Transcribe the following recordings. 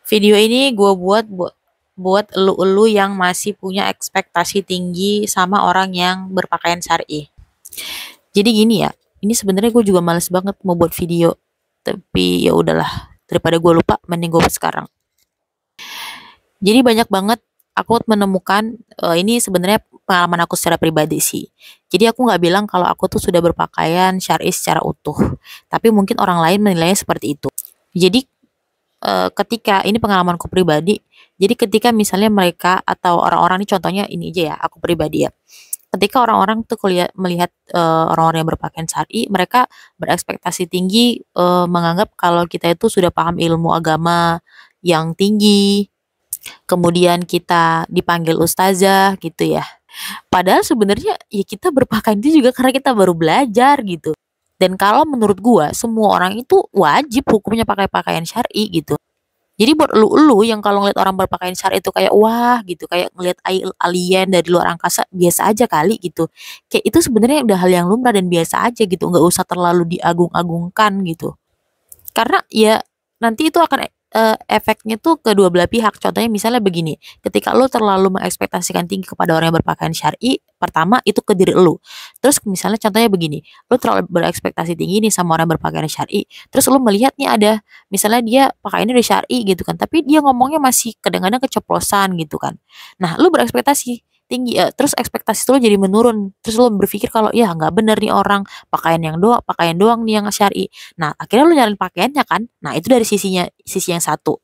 Video ini gue buat elu-elu yang masih punya ekspektasi tinggi sama orang yang berpakaian syar'i. Jadi gini ya, ini sebenarnya gue juga males banget mau buat video, tapi ya udahlah, daripada gue lupa, mending gue buat sekarang. Jadi banyak banget aku menemukan ini sebenarnya pengalaman aku secara pribadi sih. Jadi aku nggak bilang kalau aku tuh sudah berpakaian syar'i secara utuh, tapi mungkin orang lain menilainya seperti itu. Jadi ketika ini pengalamanku pribadi, jadi ketika misalnya mereka atau orang-orang ini contohnya ini aja ya, aku pribadi ya. Ketika orang-orang tuh melihat orang-orang yang berpakaian syar'i, mereka berekspektasi tinggi menganggap kalau kita itu sudah paham ilmu agama yang tinggi, kemudian kita dipanggil ustazah gitu ya. Padahal sebenarnya ya kita berpakaian itu juga karena kita baru belajar gitu. Dan kalau menurut gua, semua orang itu wajib hukumnya pakai pakaian syar'i gitu. Jadi buat elu-elu yang kalau ngeliat orang berpakaian syar'i itu kayak wah gitu, kayak ngeliat alien dari luar angkasa, biasa aja kali gitu. Kayak itu sebenarnya udah hal yang lumrah dan biasa aja gitu, nggak usah terlalu diagung-agungkan gitu. Karena ya nanti itu akan efeknya tuh ke dua belah pihak. Contohnya misalnya begini, ketika lo terlalu mengekspektasikan tinggi kepada orang yang berpakaian syar'i, pertama itu ke diri lo. Terus misalnya contohnya begini, lo terlalu berekspektasi tinggi nih sama orang yang berpakaian syar'i, terus lo melihat nih ada misalnya dia pakaiannya udah syar'i gitu kan, tapi dia ngomongnya masih kadang-kadang keceplosan gitu kan. Nah, lo berekspektasi tinggi, terus ekspektasi lo jadi menurun, terus lo berpikir kalau ya nggak bener nih orang pakaian doang nih yang syar'i. Nah, akhirnya lu nyariin pakaiannya kan. Nah, itu dari sisi yang satu.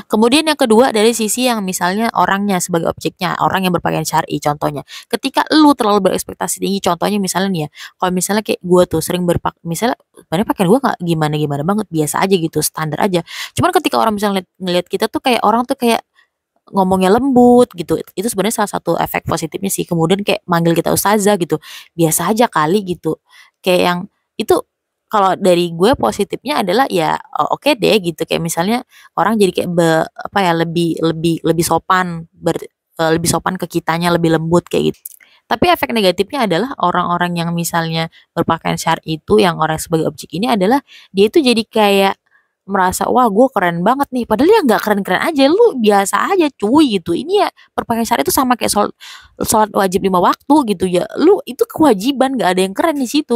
Kemudian yang kedua dari sisi yang misalnya orangnya sebagai objeknya, orang yang berpakaian syar'i contohnya. Ketika lu terlalu berekspektasi tinggi, contohnya misalnya nih ya, kalau misalnya kayak gue tuh sering misalnya sebenarnya pakaian gue nggak gimana-gimana banget, biasa aja gitu, standar aja. Cuman ketika orang misalnya ngeliat kita tuh kayak orang tuh kayak ngomongnya lembut gitu, itu sebenarnya salah satu efek positifnya sih. Kemudian kayak manggil kita ustazah gitu, biasa aja kali gitu, kayak yang itu kalau dari gue positifnya adalah ya oke deh gitu, kayak misalnya orang jadi kayak apa ya, lebih lebih lebih sopan lebih sopan ke kitanya, lebih lembut kayak gitu. Tapi efek negatifnya adalah orang-orang yang misalnya berpakaian syar'i itu, yang orang sebagai objek ini adalah dia itu jadi kayak merasa wah gue keren banget nih, padahal ya nggak keren-keren aja, lu biasa aja cuy gitu. Ini ya berpakaian syar'i itu sama kayak sholat wajib 5 waktu gitu ya, lu itu kewajiban, nggak ada yang keren di situ.